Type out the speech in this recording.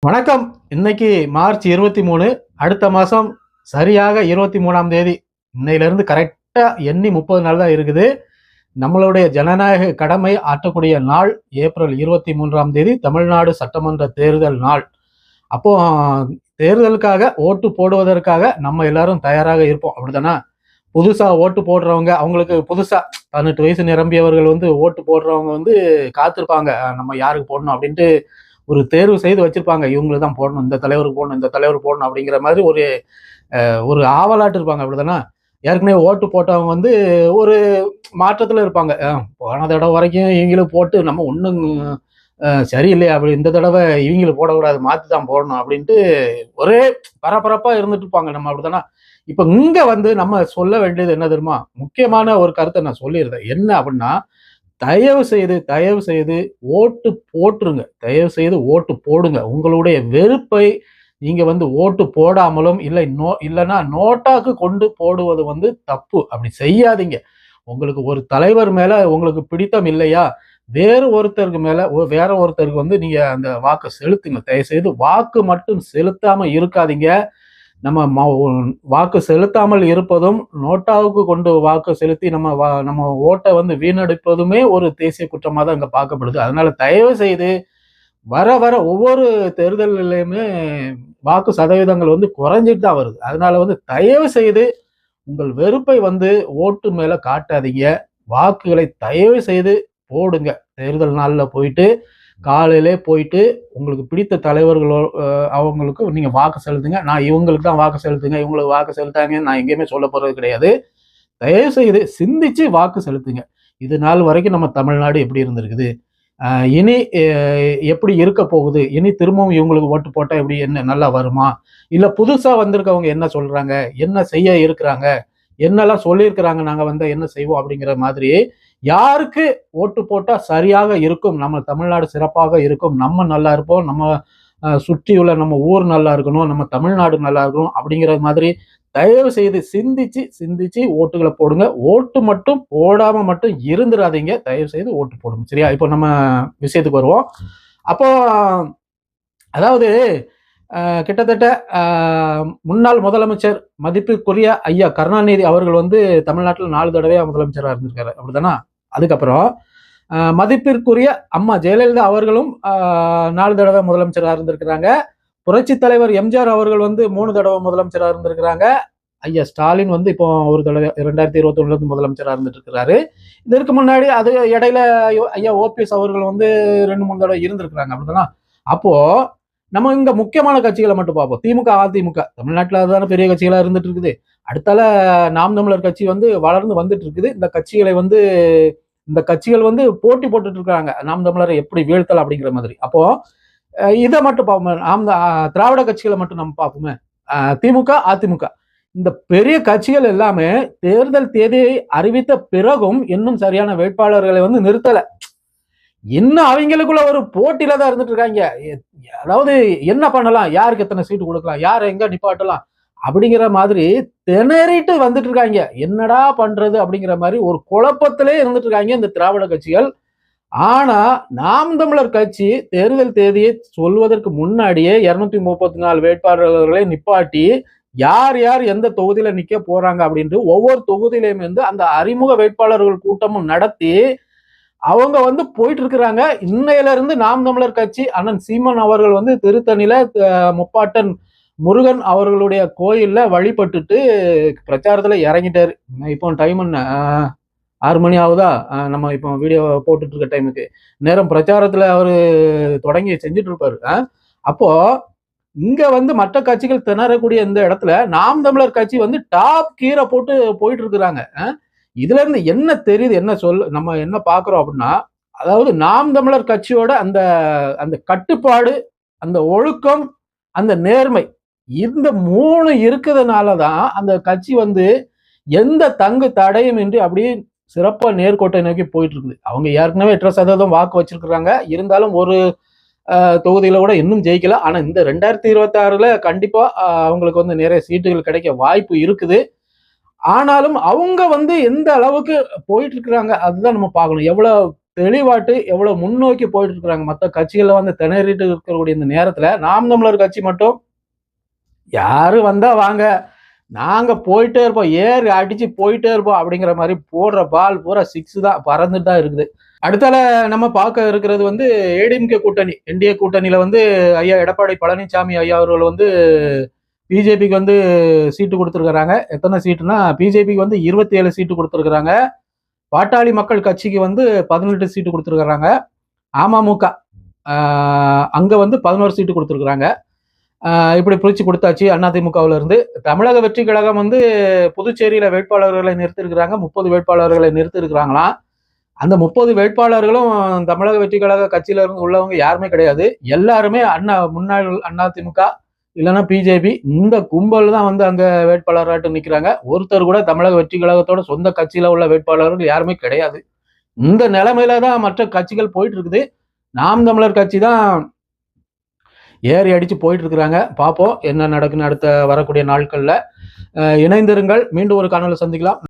வணக்கம். இன்னைக்கு மார்ச் 23. அடுத்த மாசம் சரியாக 23ஆம் தேதி. இன்னையிலிருந்து கரெக்டா எண்ணி 30 நாள் தான் இருக்குது. நம்மளுடைய ஜனநாயக கடமை ஆற்றக்கூடிய நாள் ஏப்ரல் 23ஆம் தேதி தமிழ்நாடு சட்டமன்ற தேர்தல் நாள். அப்போ தேர்தலுக்காக ஓட்டு போடுவதற்காக நம்ம எல்லாரும் தயாராக இருப்போம். அப்படித்தானே? புதுசா ஓட்டு போடுறவங்க, அவங்களுக்கு புதுசா 18 வயசு நிரம்பியவர்கள் ஓட்டு போடுறவங்க காத்திருப்பாங்க. நம்ம யாருக்கு போடணும் அப்படின்ட்டு ஒரு தேர்வு செய்து வச்சிருப்பாங்க. இவங்களுக்கு தான் போடணும், இந்த தலைவருக்கு போடணும், இந்த தலைவருக்கு போடணும் அப்படிங்கிற மாதிரி ஒரு ஒரு ஆவலாட்டு இருப்பாங்க. அப்படிதானே? ஏற்கனவே ஓட்டு போட்டவங்க ஒரு மாற்றத்துல இருப்பாங்க. போன தடவை வரைக்கும் இவங்களுக்கு போட்டு நம்ம ஒன்றும் சரியில்லையா, அப்படி இந்த தடவை இவங்களுக்கு போடக்கூடாது, மாற்றி தான் போடணும் அப்படின்ட்டு ஒரே பரபரப்பா இருந்துட்டு இருப்பாங்க. நம்ம அப்படித்தானே? இப்ப இங்க நம்ம சொல்ல வேண்டியது என்ன தெரியுமா? முக்கியமான ஒரு கருத்தை நான் சொல்லியிருந்தேன். என்ன அப்படின்னா, தயவு செய்து ஓட்டு போட்டுருங்க. தயவு செய்து ஓட்டு போடுங்க. உங்களுடைய வெறுப்பை நீங்க ஓட்டு போடாமலும் இல்லைன்னா நோட்டாக்கு கொண்டு போடுவது தப்பு. அப்படி செய்யாதீங்க. உங்களுக்கு ஒரு தலைவர் மேல உங்களுக்கு பிடித்தம் இல்லையா, வேற ஒருத்தருக்கு நீங்க அந்த வாக்கு செலுத்துங்க. தயவு செய்து வாக்கு மட்டும் செலுத்தாம இருக்காதீங்க. நம்ம வாக்கு செலுத்தாமல் இருப்பதும், நோட்டாவுக்கு கொண்டு வாக்கு செலுத்தி நம்ம ஓட்டை வீணடிப்பதுமே ஒரு தேசிய குற்றமா தான் இங்க பார்க்கப்படுது. அதனால தயவு செய்து வர ஒவ்வொரு தேர்தல்களிலுமே வாக்கு சதவீதங்கள் குறைஞ்சிட்டு தான் வருது. அதனால தயவு செய்து உங்கள் வெறுப்பை ஓட்டு மேல காட்டாதீங்க. வாக்குகளை தயவு செய்து போடுங்க. தேர்தல் நாள்ல காலையிலே போயிட்டு உங்களுக்கு பிடித்த தலைவர்களோ அவங்களுக்கு நீங்க வாக்கு செலுத்துங்க. நான் இவங்களுக்கு தான் வாக்கு செலுத்துங்க, இவங்களுக்கு வாக்கு செலுத்தாங்க நான் எங்கேயுமே சொல்ல போறது கிடையாது. தயவு செய்து சிந்திச்சு வாக்கு செலுத்துங்க. இது நாள் வரைக்கும் நம்ம தமிழ்நாடு எப்படி இருந்திருக்குது, இனி எப்படி இருக்க போகுது, இனி திரும்பவும் இவங்களுக்கு ஓட்டு போட்டா எப்படி, என்ன நல்லா வருமா, இல்ல புதுசா வந்திருக்கவங்க என்ன சொல்றாங்க, என்ன செய்ய இருக்கிறாங்க, என்னெல்லாம் சொல்லியிருக்கிறாங்க, நாங்க என்ன செய்வோம் அப்படிங்கிற மாதிரி யாருக்கு ஓட்டு போட்டா சரியாக இருக்கும், நம்ம தமிழ்நாடு சிறப்பாக இருக்கும், நம்ம நல்லா இருப்போம், நம்ம சுற்றியுள்ள நம்ம ஊர் நல்லா இருக்கணும், நம்ம தமிழ்நாடு நல்லா இருக்கணும் அப்படிங்கிற மாதிரி தயவு செய்து சிந்திச்சு ஓட்டுகளை போடுங்க. ஓட்டு மட்டும் போடாம மட்டும் இருந்துடாதீங்க. தயவு செய்து ஓட்டு போடுங்க. சரியா? இப்போ நம்ம விஷயத்துக்கு வருவோம். அப்போ அதாவது கிட்டத்தட்ட முன்னாள் முதலமைச்சர் மதிப்புக்குரிய ஐயா கருணாநிதி அவர்கள் தமிழ்நாட்டில் 4 தடவையா முதலமைச்சராக இருந்திருக்காரு. அப்படித்தானா? அதுக்கப்புறம் மதிப்பிற்குரிய அம்மா ஜெயலலிதா அவர்களும் 4 தடவை முதலமைச்சராக இருந்திருக்கிறாங்க. புரட்சி தலைவர் எம்ஜிஆர் அவர்கள் 3 தடவை முதலமைச்சராக இருந்திருக்கிறாங்க. ஐயா ஸ்டாலின் இப்போ ஒரு தடவை 2021 முதலமைச்சராக இருந்துட்டு இருக்கிறாரு. இதற்கு முன்னாடி அது இடையில ஐயா ஓபிஎஸ் அவர்கள் 2-3 தடவை இருந்திருக்கிறாங்க. அப்படித்தானா? அப்போ நம்ம இங்க முக்கியமான கட்சிகளை மட்டும் பார்ப்போம். திமுக, அதிமுக தமிழ்நாட்டில் அதுதான பெரிய கட்சிகளா இருந்துட்டு இருக்குது. அடுத்தால நாம் தமிழர் கட்சி வளர்ந்து வந்துட்டு இருக்குது. இந்த கட்சிகள் போட்டி போட்டுட்டு இருக்காங்க. நாம் தமிழரை எப்படி வீழ்த்தலாம் அப்படிங்கிற மாதிரி. அப்போ இதை மட்டும் பார்ப்போம். திராவிட கட்சிகளை மட்டும் நம்ம பார்ப்போமே. திமுக, அதிமுக இந்த பெரிய கட்சிகள் எல்லாமே தேர்தல் தேதியை அறிவித்த பிறகும் இன்னும் சரியான வேட்பாளர்களை நிறுத்தல. இன்னும் அவங்களுக்குள்ள ஒரு போட்டியில தான் இருந்துட்டு இருக்காங்க. அதாவது என்ன பண்ணலாம், யாருக்கு எத்தனை சீட்டு கொடுக்கலாம், யாரை எங்க நிப்பாட்டலாம் அப்படிங்கிற மாதிரி திணறிட்டு வந்துட்டு இருக்காங்க. என்னடா பண்றது அப்படிங்கிற மாதிரி ஒரு குழப்பத்திலே இருந்துட்டு இருக்காங்க இந்த திராவிட கட்சிகள். ஆனா நாம் தமிழர் கட்சி தேர்தல் தேதியை சொல்வதற்கு முன்னாடியே 234 வேட்பாளர்களை நிப்பாட்டி யார் யார் எந்த தொகுதியில நிக்க போறாங்க அப்படின்ட்டு ஒவ்வொரு தொகுதியிலையும் அந்த அறிமுக வேட்பாளர்கள் கூட்டமும் நடத்தி அவங்க போயிட்டு இருக்கிறாங்க. இன்னையில இருந்து நாம் தமிழர் கட்சி அண்ணன் சீமான் அவர்கள் திருத்தணியில முப்பாட்டன் முருகன் அவர்களுடைய கோயில்ல வழிபட்டுட்டு பிரச்சாரத்துல இறங்கிட்டாரு. இப்போ டைம் என்ன, 6 மணி ஆகுதா? நம்ம இப்போ வீடியோ போட்டுட்டு இருக்க டைமுக்கு நேரம் பிரச்சாரத்துல அவரு தொடங்கி செஞ்சுட்டு இருப்பாரு. அப்போ இங்க மற்ற கட்சிகள் திணறக்கூடிய இந்த இடத்துல நாம் தமிழர் கட்சி டாப் கீரை போட்டு போயிட்டு இருக்கிறாங்க. இதுல இருந்து என்ன தெரியுது, நம்ம என்ன பாக்குறோம் அப்படின்னா, அதாவது நாம் தமிழர் கட்சியோட அந்த அந்த கட்டுப்பாடு, அந்த ஒழுக்கம், அந்த நேர்மை இந்த 3 இருக்கிறதுனாலதான் அந்த கட்சி எந்த தங்கு தடையும் இன்றி அப்படியே சிறப்பா நேர்கோட்டை நோக்கி போயிட்டு இருக்குது. அவங்க ஏற்கனவே 8% வாக்கு வச்சிருக்கிறாங்க. இருந்தாலும் ஒரு தொகுதியில கூட இன்னும் ஜெயிக்கல. ஆனா இந்த 2026ல கண்டிப்பா அவங்களுக்கு நிறைய சீட்டுகள் கிடைக்க வாய்ப்பு இருக்குது. ஆனாலும் அவங்க எந்த அளவுக்கு போயிட்டு இருக்கிறாங்க அதுதான் நம்ம பார்க்கணும். எவ்வளவு தெளிவாட்டு எவ்வளவு முன்னோக்கி போயிட்டு இருக்கிறாங்க. மற்ற கட்சிகள்ல வந்து திணறிட்டு இருக்கக்கூடிய இந்த நேரத்துல நாம் தமிழர் கட்சி மட்டும் யாரு வந்தா வாங்க, நாங்க போயிட்டே இருப்போம், ஏறி அடிச்சு போயிட்டே இருப்போம் அப்படிங்கிற மாதிரி போடுற பால் பூரா 6 தான் பறந்துட்டு தான் இருக்குது. அடுத்தால நம்ம பார்க்க இருக்கிறது வந்து ஏடிஎம்கே கூட்டணி, என்டிஏ கூட்டணியில வந்து ஐயா எடப்பாடி பழனிசாமி ஐயா அவர்கள் வந்து பிஜேபிக்கு வந்து சீட்டு கொடுத்துருக்காங்க. எத்தனை சீட்டுனா பிஜேபிக்கு வந்து 27 சீட்டு கொடுத்துருக்காங்க. பாட்டாளி மக்கள் கட்சிக்கு வந்து 18 சீட்டு கொடுத்துருக்காங்க. அமமுக அங்க வந்து 11 சீட்டு கொடுத்துருக்காங்க. இப்படி பிரிச்சு கொடுத்தாச்சு. அதிமுகவுல இருந்து தமிழக வெற்றி கழகம் வந்து புதுச்சேரியில வேட்பாளர்களை நிறுத்திருக்கிறாங்க. 30 வேட்பாளர்களை நிறுத்திருக்கிறாங்களாம். அந்த 30 வேட்பாளர்களும் தமிழக வெற்றி கழக கட்சியில இருந்து உள்ளவங்க யாருமே கிடையாது. எல்லாருமே முன்னாள் அதிமுக இல்லைன்னா பிஜேபி இந்த கும்பல் தான் வந்து அங்க வேட்பாளராட்டு நிக்கிறாங்க. ஒருத்தர் கூட தமிழக வெற்றி கழகத்தோட சொந்த கட்சியில உள்ள வேட்பாளர்கள் யாருமே கிடையாது. இந்த நிலைமையில தான் மற்ற கட்சிகள் போயிட்டு இருக்குது. நாம் தமிழர் கட்சி தான் ஏறி அடிச்சு போயிட்டு இருக்கிறாங்க. பார்ப்போம் என்ன நடக்குன்னு அடுத்த வரக்கூடிய நாட்கள்ல. இணைந்திருங்கள். மீண்டும் ஒரு காணொலியில் சந்திக்கலாம்.